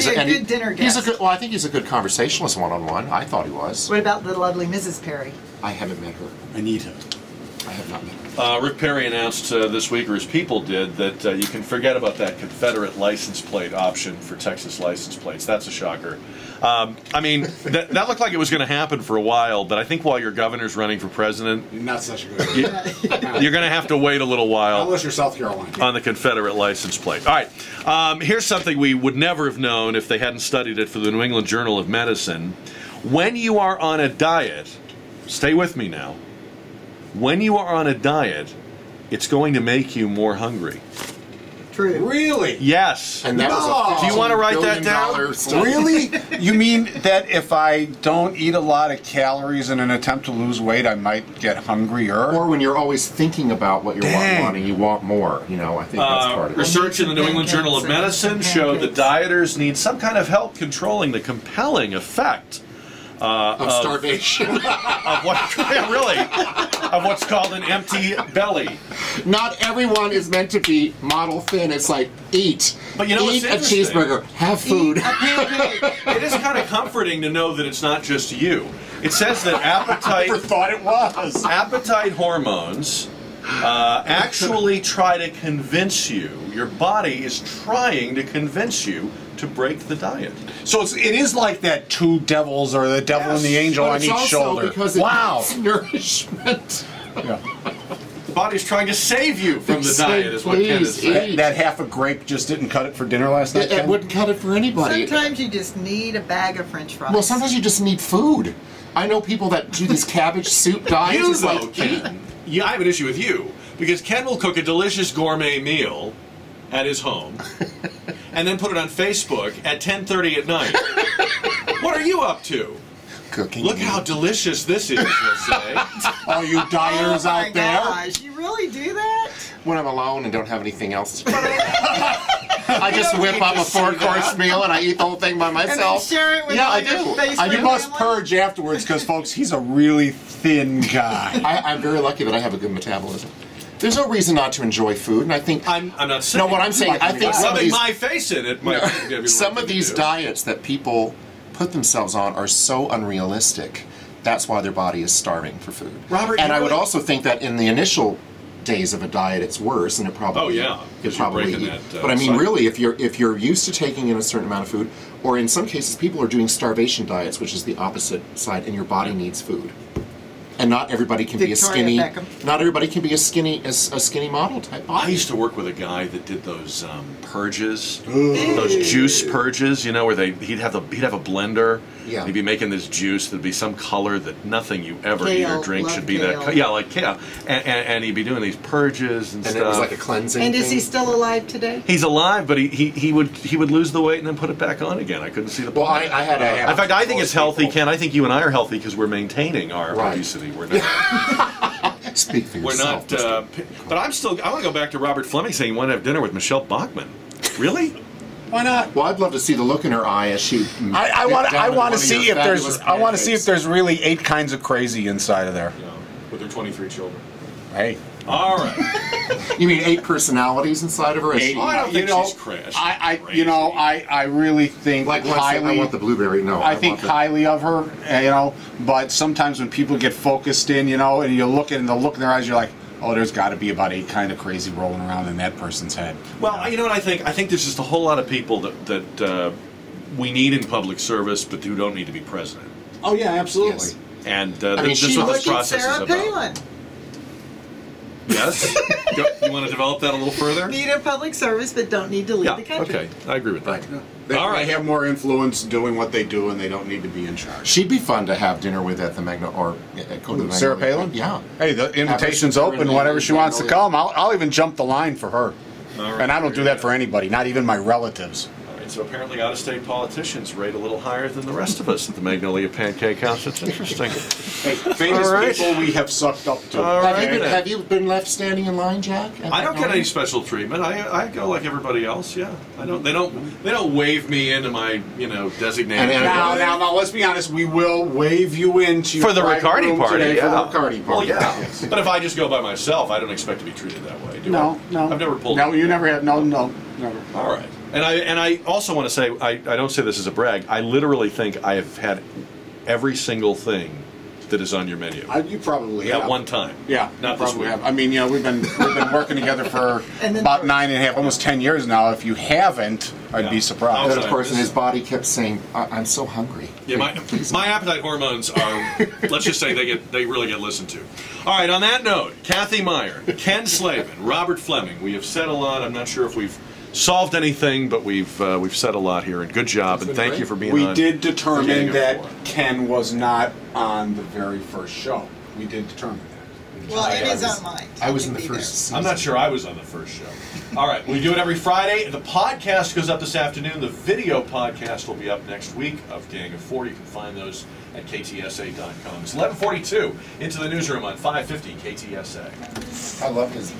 he's a good dinner guest. He's a good. Well, I think he's a good conversationalist one-on-one. I thought he was. What about the lovely Mrs. Perry? I haven't met her. I need her. I have not met her. Rick Perry announced this week, or his people did, that you can forget about that Confederate license plate option for Texas license plates. That's a shocker. I mean, that looked like it was going to happen for a while, but I think while your governor's running for president, Not such a good idea. you're going to have to wait a little while Unless you're South Carolina. on the Confederate license plate. All right, here's something we would never have known if they hadn't studied it for the New England Journal of Medicine. When you are on a diet, stay with me now, when you are on a diet, it's going to make you more hungry. True. Really? Yes. And that was a Do you want to write that $15 down? study. Really? You mean that if I don't eat a lot of calories in an attempt to lose weight, I might get hungrier? Or when you're always thinking about what you're wanting, you want more. You know, I think that's part of it. Research in the New England Journal of Medicine showed that dieters need some kind of help controlling the compelling effect Of starvation. of what, yeah, really, of what's called an empty belly. Not everyone is meant to be model thin. It's like, eat. But you know what's eat a interesting? cheeseburger. Have food. It is kind of comforting to know that it's not just you. It says that I never thought it was. appetite hormones actually try to convince you, your body is trying to convince you to break the diet. So it is like that two devils or the devil and the angel But on it's each also shoulder. because it Wow. needs nourishment. Yeah. The body's trying to save you from the Say, diet, is what Ken is please saying. eat. That half a grape just didn't cut it for dinner last night, It Ken? wouldn't cut it for anybody. Sometimes you just need a bag of French fries. Well, sometimes you just need food. I know people that do these cabbage soup diets. You, It's though, like, Ken, I have an issue with you, because Ken will cook a delicious gourmet meal at his home, and then put it on Facebook at 10:30 at night. What are you up to? cooking. Look how delicious this is, you'll say. All you dieters oh my out there. gosh, you really do that? When I'm alone and don't have anything else to do. I just whip up a 4-course meal and I eat the whole thing by myself. And then share it with yeah, all I your do. Facebook You must family? purge afterwards because, folks, he's a really thin guy. I'm very lucky that I have a good metabolism. There's no reason not to enjoy food, and I think I'm not saying. no. What I'm saying, I think some of rubbing these my face in it might be the some right of thing these to do. diets that people put themselves on are so unrealistic. That's why their body is starving for food. Robert, and you I would really- also think that in the initial days of a diet, it's worse, and it probably Oh, yeah, it 'cause you're probably. breaking that, but I mean, cycle. really, if you're used to taking in a certain amount of food, or in some cases, people are doing starvation diets, which is the opposite side, and your body needs food. And not everybody can be a Victoria skinny. Beckham. Not everybody can be a skinny model type body. I used to work with a guy that did those purges, those juice purges. You know, where he'd have a blender. Yeah. He'd be making this juice that'd be some color that nothing you ever eat Kale, or drink love should be kale. that. Yeah, like kale. And he'd be doing these purges and And stuff. it was like a cleansing. And is thing. he still alive today? He's alive, but he would lose the weight and then put it back on again. I couldn't see the point. Well, I had a. In fact, I think it's healthy, Ken. I think you and I are healthy because we're maintaining our Right. obesity. We're not. Speak for We're yourself. not. But I want to go back to Robert Fleming saying he wanted to have dinner with Michelle Bachmann. Really? Why not? Well, I'd love to see the look in her eye as she. I want to see if there's really 8 kinds of crazy inside of there. No, with her 23 children. Hey. All right. You mean 8 personalities inside of her? Eight. Oh, I don't think You know, she's crazy. I really think Like, let's say, I highly. want the blueberry. No, I think want the- highly of her, but sometimes when people get focused in, and you look at the look in their eyes, you're like, oh, there's got to be about 8 kind of crazy rolling around in that person's head. Well, you know what I think? I think there's just a whole lot of people that we need in public service, but who don't need to be president. Oh yeah, absolutely. Yes. And mean, this is what Look this at process is Sarah about. Palin. Yes? You want to develop that a little further? Need a public service, but don't need to lead Yeah, the country. okay. I agree with that. They, All right. they have more influence doing what they do, and they don't need to be in charge. She'd be fun to have dinner with at the go to the Sarah Magnolia. Palin? Yeah. Hey, the invitation's Have her open. in Whenever the she wants to Magnolia. come, I'll even jump the line for her. All right. And I don't do that for anybody, not even my relatives. All right, so apparently out-of-state politicians rate a little higher than the rest of us at the Magnolia Pancake House. That's interesting. Hey, famous All right. people we have sucked up to. All right. Have you been left standing in line, Jack? I don't get any special treatment. I go like everybody else. Yeah, I don't. They don't wave me into my designated. And- Now, let's be honest. We will wave you into your For the private Riccardi room party, today yeah. For the Riccardi Well, party. yeah. Yes. But if I just go by myself, I don't expect to be treated that way. Do No, I? no. I've never pulled. No, you never have. No, never. All right. And I also want to say, I don't say this as a brag, I literally think I have had every single thing that is on your menu. You probably have. At one time. Yeah, Not you this probably week. have. I mean, we've been working together for And then about for- 9.5, almost 10 years now. If you haven't, I'd Yeah. be surprised. And of course, and his body kept saying, "I'm so hungry." Yeah, my appetite hormones are, let's just say they really get listened to. All right, on that note, Cathey Meyer, Ken Slavin, Robert Fleming, we have said a lot. I'm not sure if we've solved anything, but we've said a lot here, and good job, and been thank great. you for being We on. did determine Getting it that forward. Ken was not on the very first show. We did determine that. Well, it is on mine. I was in the Technically first season. I'm not sure I was on the first show. All right, we do it every Friday. The podcast goes up this afternoon. The video podcast will be up next week of Gang of Four. You can find those at ktsa.com. It's 11:42 into the newsroom on 550 KTSA. I love his.